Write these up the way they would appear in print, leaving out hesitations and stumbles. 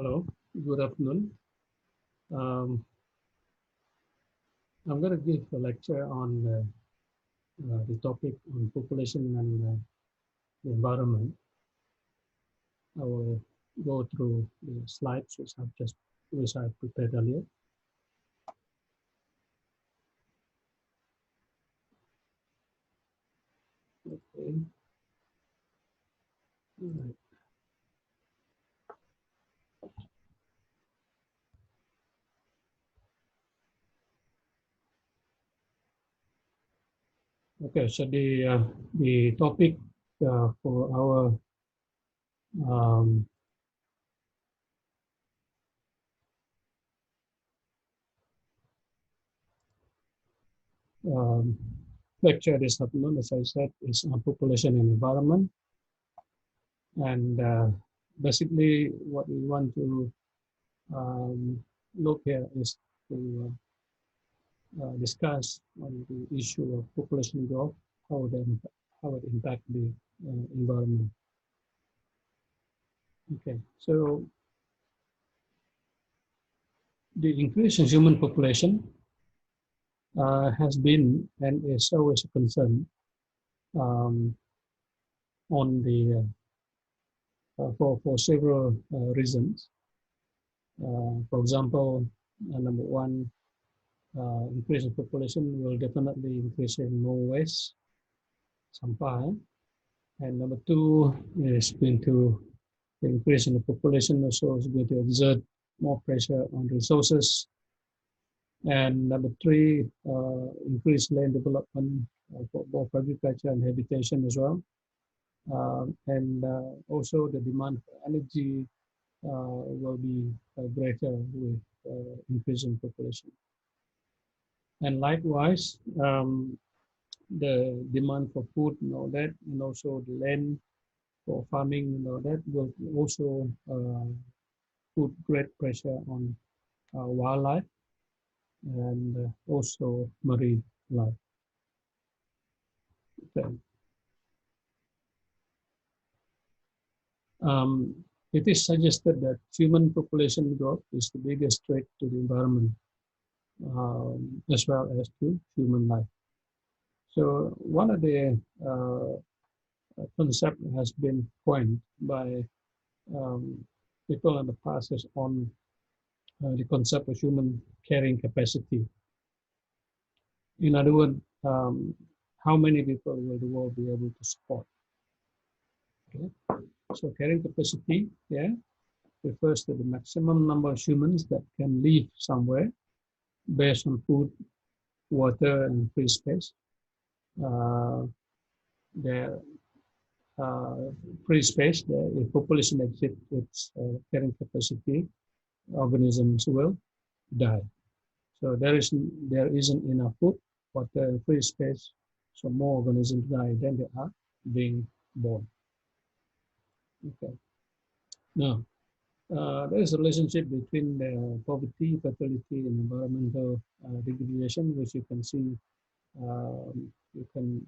Hello, good afternoon. Um, I'm going to give a lecture on the topic on population and the environment. I will go through the slides which I've prepared earlier. Okay. All right. Okay. So the topic for our um, um, lecture this afternoon, as I said, is on population and environment. And basically, what we want to look here is to discuss on the issue of population growth, how it impact the environment. Okay, so the increase in human population has been and is always a concern um, on the for several reasons. For example, number one, increase in population will definitely increase in more waste, sampah, and number two is going to the increase in the population also is going to exert more pressure on resources. And number three, increased land development for both agriculture and habitation as well. And also the demand for energy will be greater with increasing population. And likewise, the demand for food and all that, and also the land for farming and all that will also put great pressure on wildlife and also marine life. Okay. Um, it is suggested that human population growth is the biggest threat to the environment as well as to human life. So one of the concept has been coined by um, people in the past is on the concept of human carrying capacity. In other words, how many people will the world be able to support? Okay. So carrying capacity, yeah, refers to the maximum number of humans that can live somewhere based on food, water, and free space. Uh, the free space, the population exceeds its carrying capacity, organisms will die. So there isn't enough food, water, and free space, so more organisms die than they are being born. Okay. Now, there is a relationship between the poverty, fertility, and environmental degradation, which you can see. You can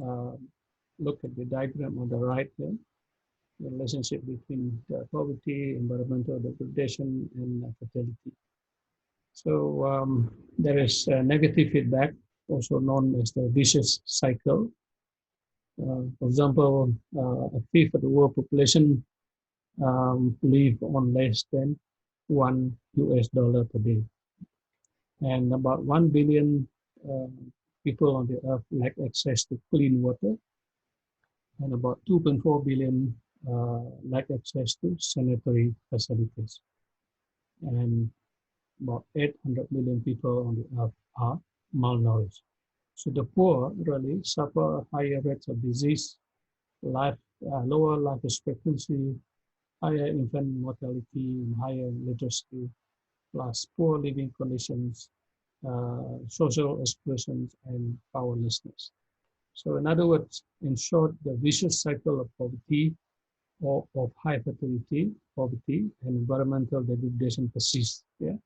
uh, look at the diagram on the right here, the relationship between poverty, environmental degradation, and fertility. So there is negative feedback, also known as the vicious cycle. For example, a fifth of the world population live on less than $1 per day. And about 1 billion uh, people on the earth lack access to clean water, and about 2.4 billion lack access to sanitary facilities. And about 800 million people on the earth are malnourished. So the poor really suffer higher rates of disease, lower life expectancy, higher infant mortality, and higher literacy, plus poor living conditions, social exclusions, and powerlessness. So in other words, in short, the vicious cycle of poverty or of high fertility, poverty, and environmental degradation persists, yeah,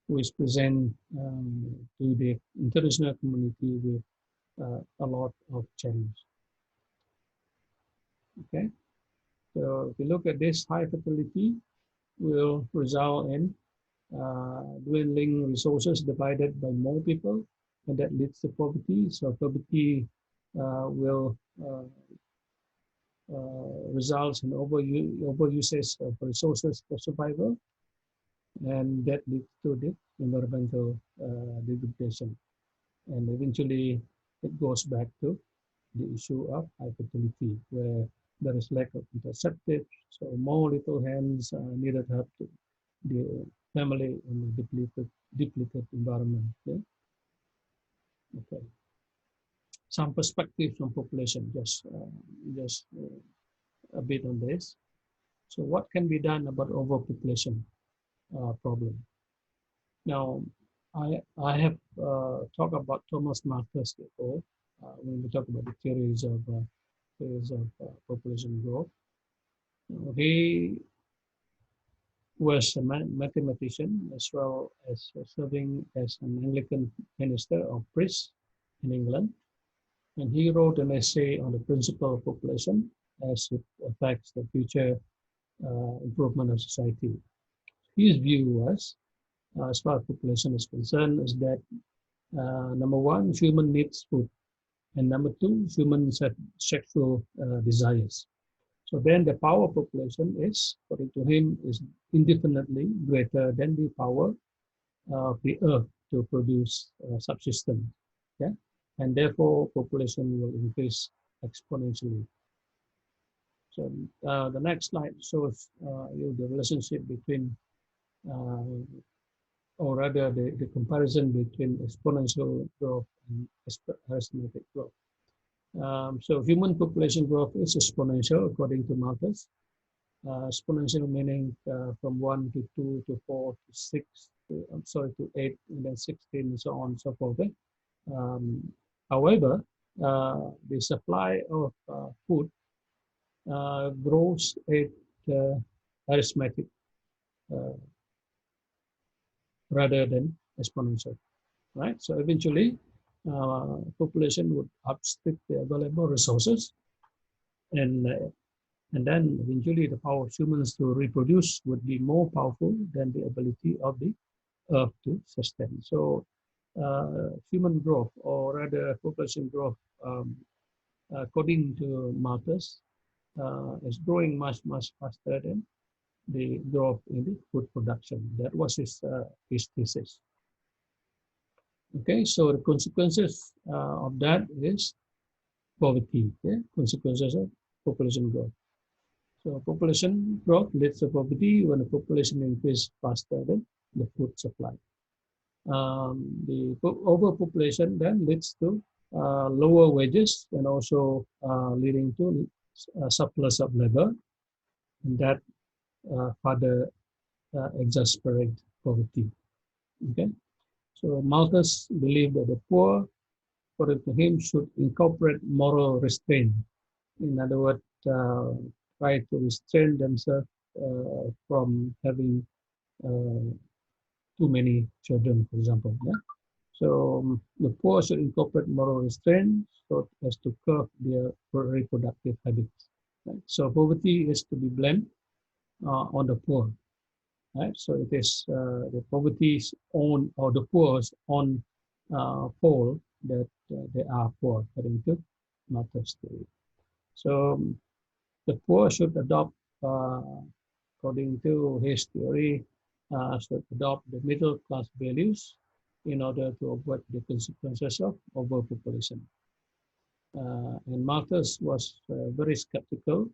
which present to the international community with a lot of challenge. Okay, so if you look at this high fertility, will result in dwindling resources divided by more people, and that leads to poverty. So poverty will results in overusage of resources for survival, and that leads to the environmental degradation. And eventually, it goes back to the issue of high fertility, where there is lack of contraceptives, so more little hands needed help to the family in a depleted environment. Okay? Okay. Some perspectives on population, just a bit on this. So, what can be done about overpopulation problem? Now, I have talked about Thomas Malthus before when we talk about the theories of population growth. He was a mathematician as well as serving as an Anglican minister or priest in England, and he wrote an essay on the principle of population as it affects the future improvement of society. His view was, as far as population is concerned, is that number one, human needs food, and number two, human sexual desires. So then the power of population is, according to him, is indefinitely greater than the power of the earth to produce subsistence. Okay? And therefore, population will increase exponentially. So the next slide shows you the relationship between, or rather the comparison between exponential growth and arithmetic growth. So human population growth is exponential according to Malthus. Exponential meaning from 1 to 2 to 4 to 6, to 8, and then 16, and so on and so forth. Um, However, the supply of food grows at arithmetic uh, rather than exponential, right? So eventually, population would outstrip the available resources, and and then eventually the power of humans to reproduce would be more powerful than the ability of the earth to sustain. So human growth, or rather population growth, according to Malthus, is growing much faster than the growth in the food production. That was his thesis. Okay, so the consequences of that is poverty. Yeah? Consequences of population growth. So population growth leads to poverty when the population increases faster than the food supply. The overpopulation then leads to lower wages and also leading to a surplus of labor, and that further exacerbate poverty. Okay, so Malthus believed that the poor, according to him, should incorporate moral restraint. In other words, try to restrain themselves from having uh, too many children, for example. Yeah? So the poor should incorporate moral restraint so as to curb their reproductive habits. Right? So poverty is to be blamed on the poor. Right? So it is the poverty's own, or the poor's own fault that they are poor, according to Malthus theory. So the poor should adopt, according to his theory, should adopt the middle class values in order to avoid the consequences of overpopulation. And Malthus was very skeptical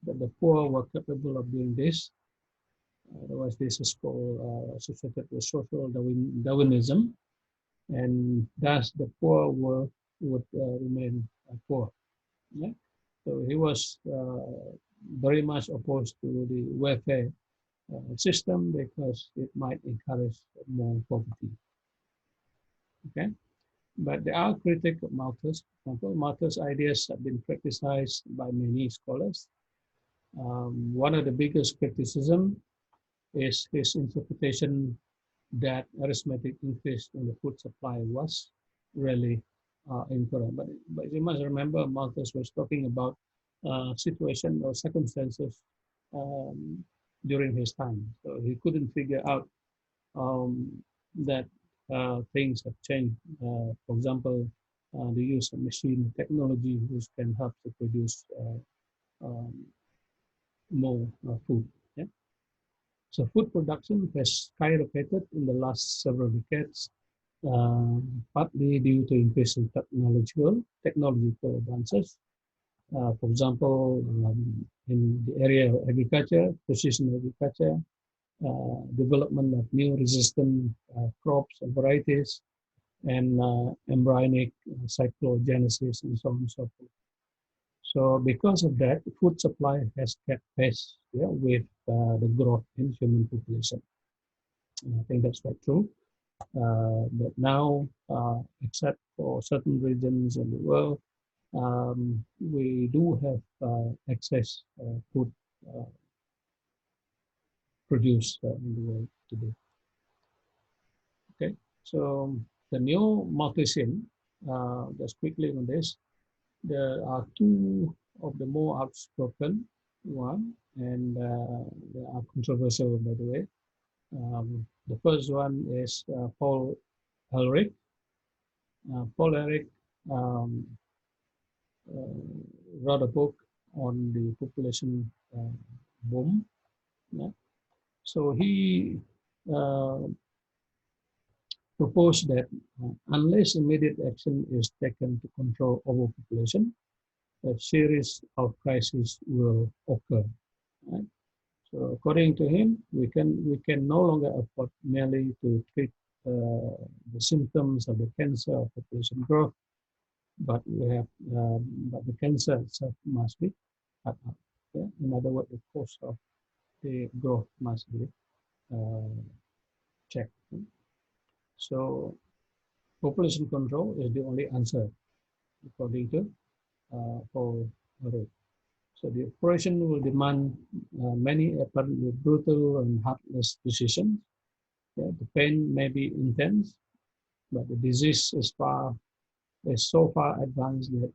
that the poor were capable of doing this. Otherwise, this is called associated with social Darwinism, and thus the poor would remain poor. Yeah? So he was very much opposed to the welfare system because it might encourage more poverty. Okay, but there are critics of Malthus. For example, Malthus' ideas have been criticized by many scholars. One of the biggest criticism is his interpretation that arithmetic increase in the food supply was really incorrect. But you must remember, Malthus was talking about situation or circumstances um, during his time. So he couldn't figure out um, that things have changed. For example, the use of machine technology which can help to produce um, more food. Yeah? So food production has skyrocketed in the last several decades, partly due to increasing technological advances. For example, in the area of agriculture, precision agriculture, development of new resistant crops and varieties, and embryonic cyclogenesis, and so on and so forth. So because of that, food supply has kept pace, yeah, with the growth in human population. And I think that's quite true. But now, except for certain regions in the world, we do have excess food uh, produced in the world today. Okay, so the new multi-sim, just quickly on this, there are two of the more outspoken one, and they are controversial, by the way. The first one is Paul Ehrlich. Paul Ehrlich um, wrote a book on the population boom. Yeah? So he uh, proposed that unless immediate action is taken to control overpopulation, a series of crises will occur. Right? So according to him, we can no longer afford merely to treat the symptoms of the cancer of population growth, but we have but the cancer itself must be cut out. Okay? In other words, the cause of the growth must be uh, checked. So population control is the only answer, according to Paul Rowe. So the operation will demand many apparently brutal and heartless decisions. Yeah, the pain may be intense, but the disease is so far advanced that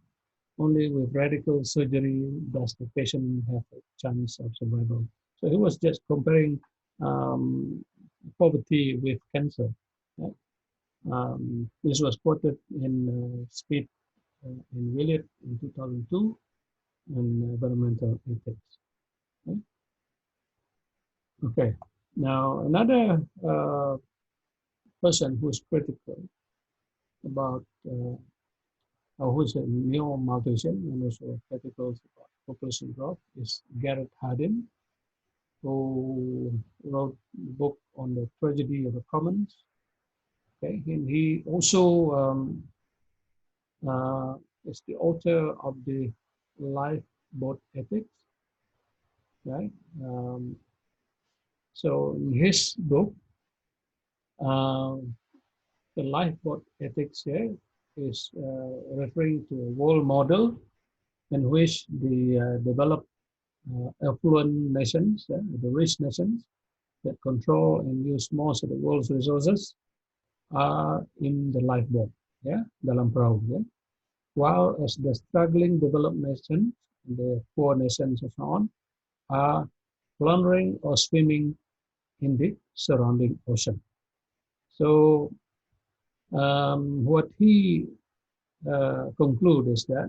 only with radical surgery does the patient have a chance of survival. So he was just comparing poverty with cancer. Right? This was quoted in Speed in Willett in 2002 and environmental ethics. Right? Okay. Now another person who is critical about who's a neo-Malthusian and also critical about population growth is Garrett Hardin, who wrote a book on the tragedy of the commons. Okay, and he also is the author of the lifeboat ethics, right? Um, so in his book, uh, the lifeboat ethics here is referring to a world model in which the developed affluent nations, the rich nations that control and use most of the world's resources are in the lifeboat, yeah, dalam perahu, yeah. While as the struggling developed nations, the poor nations and so on, are plundering or swimming in the surrounding ocean. So what he concludes is that,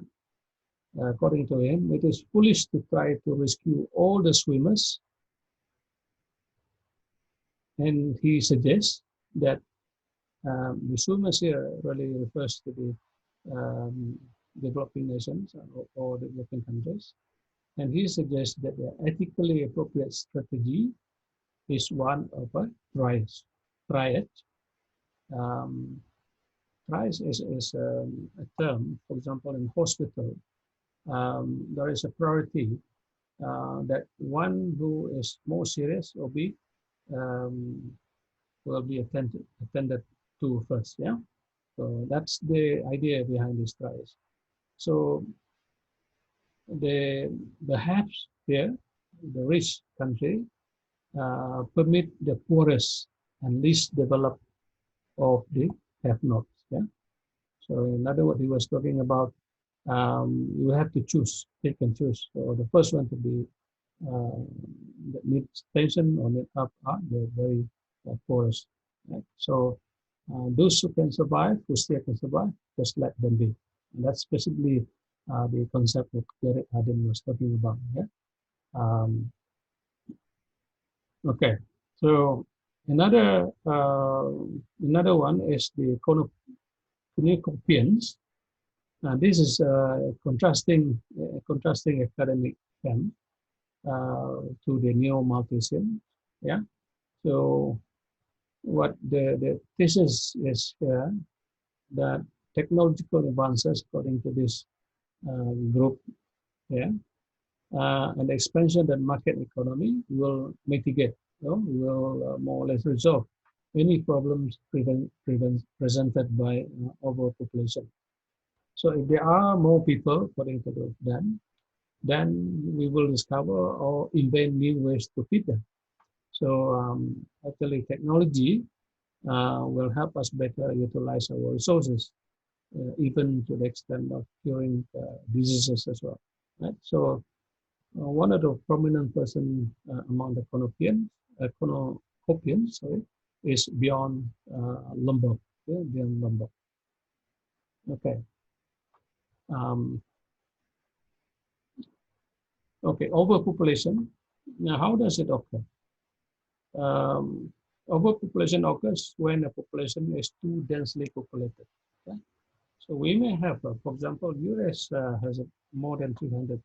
according to him, it is foolish to try to rescue all the swimmers, and he suggests that the swimmers here really refers to the developing nations or developing countries. And he suggests that the ethically appropriate strategy is one of a triad. Um, triad is a term, for example, in hospital, there is a priority that one who is more serious or be um, will be attended to first. Yeah. So that's the idea behind this triad. So the haves here, the rich country, permit the poorest and least developed of the have-nots. Yeah. So in other words, he was talking about you have to choose, pick and choose. So the first one to be uh, that need attention or need help are the very poorest. Right? So those who can survive, who still can survive, just let them be. And that's basically the concept that Derek Harden was talking about. Yeah. Um, okay. So another one is the cornucopians. This is contrasting academic term to the neo-Malthusian. Yeah. So what the thesis is here that technological advances, according to this group, yeah, and the expansion of market economy will mitigate, will more or less resolve any problems presented by overpopulation. So if there are more people, according to them, then we will discover or invent new ways to feed them. So actually, technology will help us better utilize our resources, even to the extent of curing diseases as well. Right? So one of the prominent person among the cornucopians, sorry, is beyond lumber. Yeah, beyond lumber. Okay. Um, okay. Overpopulation. Now, how does it occur? Um, Overpopulation occurs when a population is too densely populated. Okay? So we may have, for example, US has more than 300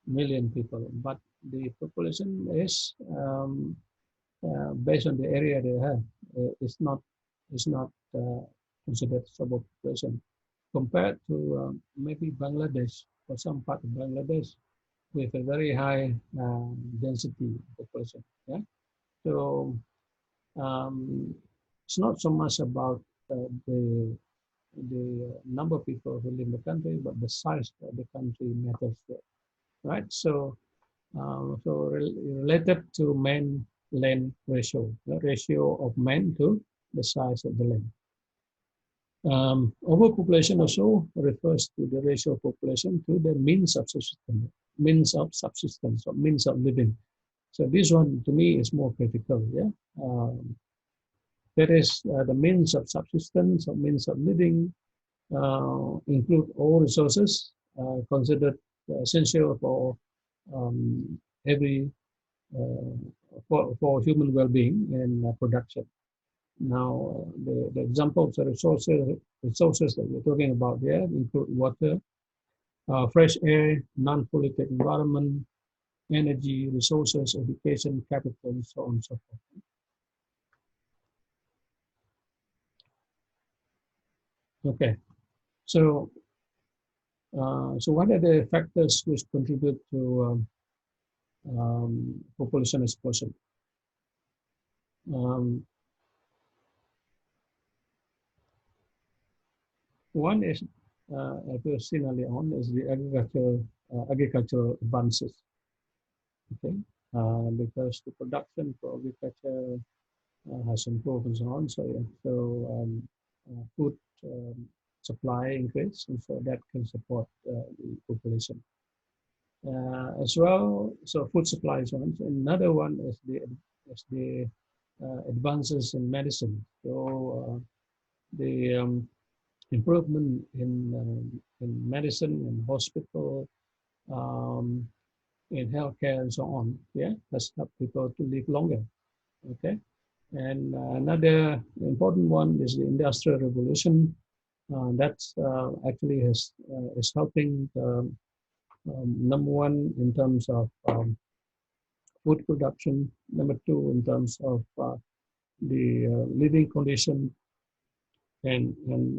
million people, but the population is based on the area they have. It's not considered overpopulation compared to maybe Bangladesh or some part of Bangladesh with a very high density population. Yeah. So um, it's not so much about the number of people who live in the country, but the size of the country matters there, right? So, related to man-land ratio, the ratio of man to the size of the land. Overpopulation also refers to the ratio of population to the means of subsistence or means of living. So this one to me is more critical. Yeah, that is the means of subsistence or means of living include all resources considered essential for every for human well-being and production. Now, the examples of resources that we're talking about here include water, fresh air, non-polluted environment, energy, resources, education, capital, and so on and so forth. Okay, so so what are the factors which contribute to population explosion? Um, One is, as we've seen earlier on, is the agricultural advances. Okay, because the production for agriculture has improved and so on. So food supply increase, and so that can support the population as well. So food supply is one. So another one is the advances in medicine. So the improvement in medicine and hospital, um, in healthcare and so on. Yeah, has helped people to live longer. Okay, and another important one is the industrial revolution. That's actually is helping number one in terms of food production. Number two in terms of the living condition and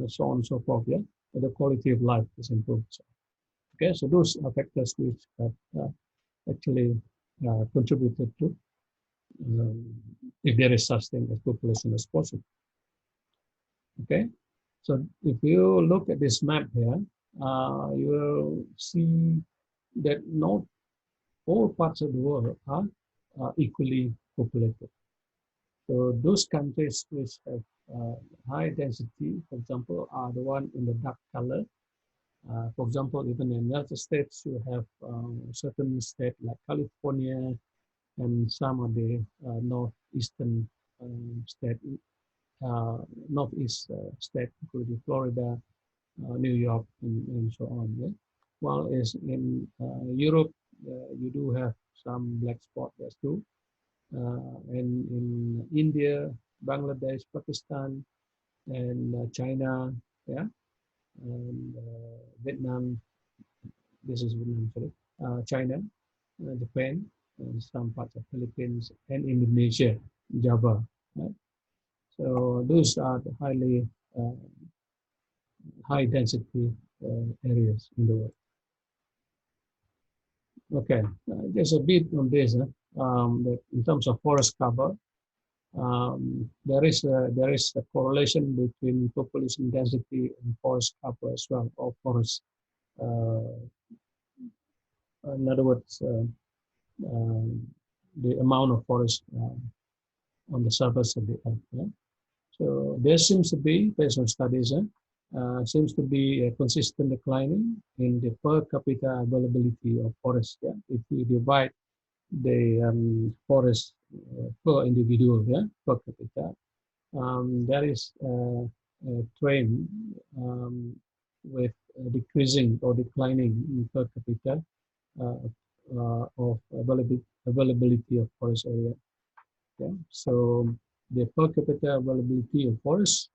so on and so forth. Yeah, the quality of life is improved. So, okay, so those are factors which have actually contributed to if there is such thing as population explosion. Okay, so if you look at this map here, you will see that not all parts of the world are equally populated. So those countries which have high density, for example, are the one in the dark color. For example, even in the United States, you have certain states like California and some of the northeastern state, uh, northeast state, including Florida, New York, and so on. Yeah? While as in Europe, you do have some black spot there too. And in India, Bangladesh, Pakistan, and China, yeah, and Vietnam. This is Vietnam, sorry. China, Japan, and some parts of Philippines and Indonesia, Java. Right? So those are the uh, high density areas in the world. Okay, just a bit on this. That in terms of forest cover, there is a correlation between population density and forest cover as well, or forest. Uh, in other words, the amount of forest on the surface of the earth. Yeah? So there seems to be, based on studies, seems to be a consistent declining in the per capita availability of forest. Yeah? If we divide the forest per individual, yeah, per capita, there is a trend with decreasing or declining per capita of availability of forest area. Yeah? So the per capita availability of forest,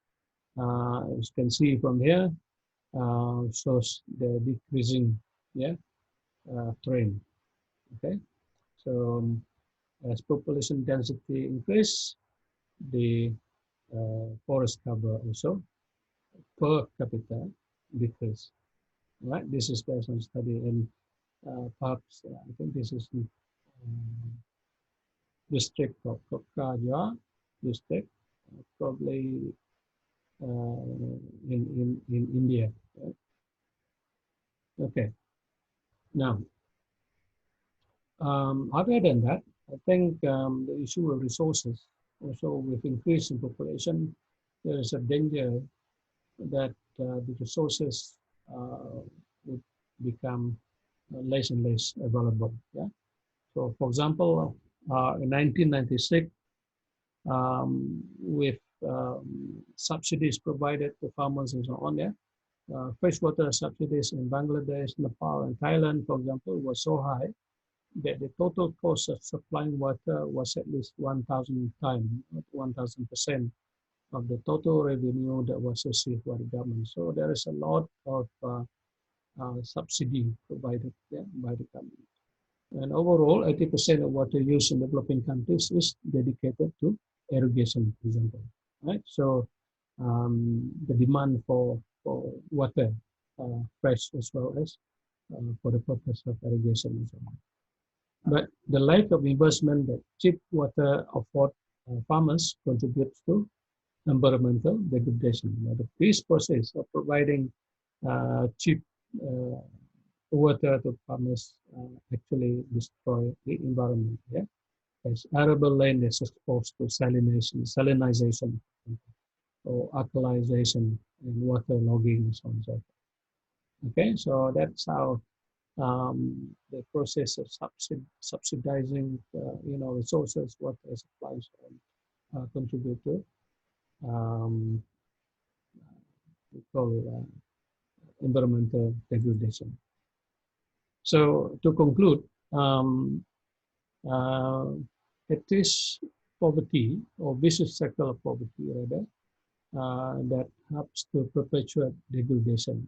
as you can see from here, shows the decreasing, yeah, trend. Okay, so as population density increase, the forest cover also per capita decrease. Right, this is based on study, and perhaps I think this is district of Kokkaja district, probably in India. Right? Okay. Now, other than that, I think the issue of resources, also with increasing population, there is a danger that the resources would become less and less available. Yeah. So, for example, in 1996, with subsidies provided to farmers and so on, yeah, freshwater subsidies in Bangladesh, Nepal, and Thailand, for example, was so high that the total cost of supplying water was at least 1,000 times, 1,000% of the total revenue that was received by the government. So there is a lot of subsidy provided, yeah, by the government. And overall, 80% of water use in developing countries is dedicated to irrigation, for example. Right? So the demand for water, fresh as well as for the purpose of irrigation and so on. But the lack of investment that cheap water afford farmers contributes to environmental degradation. Now, the peace process of providing cheap uh, water to farmers actually destroy the environment. Yeah? As arable land is exposed to salinization or alkalization and water logging and so on and so forth. Okay, so that's how the process of subsidizing, resources, water supplies, contribute to um, we call environmental degradation. So to conclude, um, uh, it is poverty or vicious cycle of poverty rather that helps to perpetuate degradation.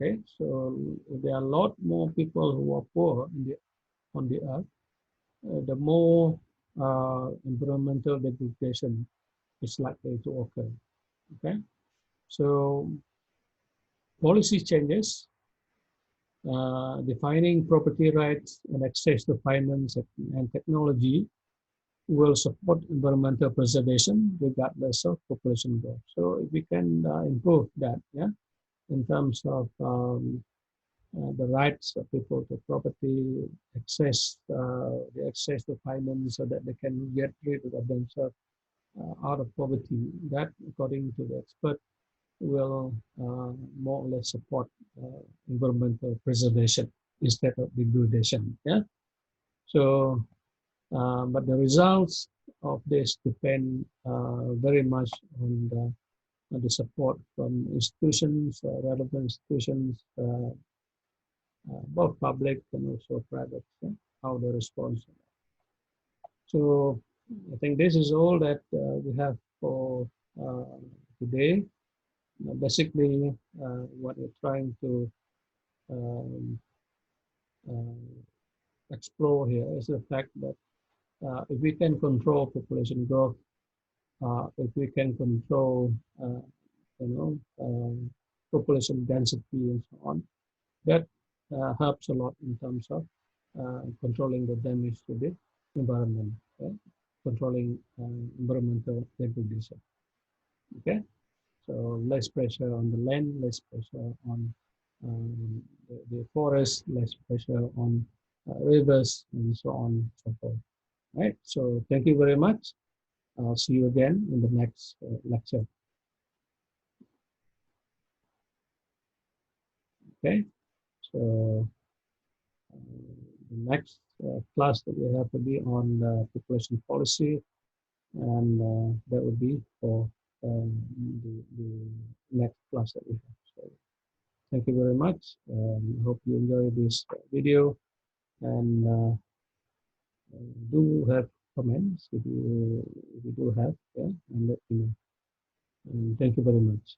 Okay, so there are a lot more people who are poor on the earth, the more environmental degradation is likely to occur. Okay, so policy changes, defining property rights and access to finance and technology will support environmental preservation regardless of population growth. So if we can improve that, yeah, in terms of the rights of people to property, the access to finance so that they can get rid of themselves out of poverty. That, according to the expert, will more or less support environmental preservation instead of degradation. Yeah. So, but the results of this depend very much on the support from institutions, relevant institutions, both public and also private, yeah, how they respond. So I think this is all that we have for uh, today. Basically, what we're trying to um, uh, explore here is the fact that if we can control population growth, if we can control, you know, population density and so on, that helps a lot in terms of controlling the damage to the environment, okay? Controlling environmental degradation. Okay, so less pressure on the land, less pressure on the forest, less pressure on rivers, and so on and so forth. Right. So thank you very much. I'll see you again in the next lecture. Okay. So the next class that we have will be on population policy, and that will be for the next class that we have. So thank you very much. Hope you enjoy this video, and do have comments if you do have, yeah, and let me know. And thank you very much.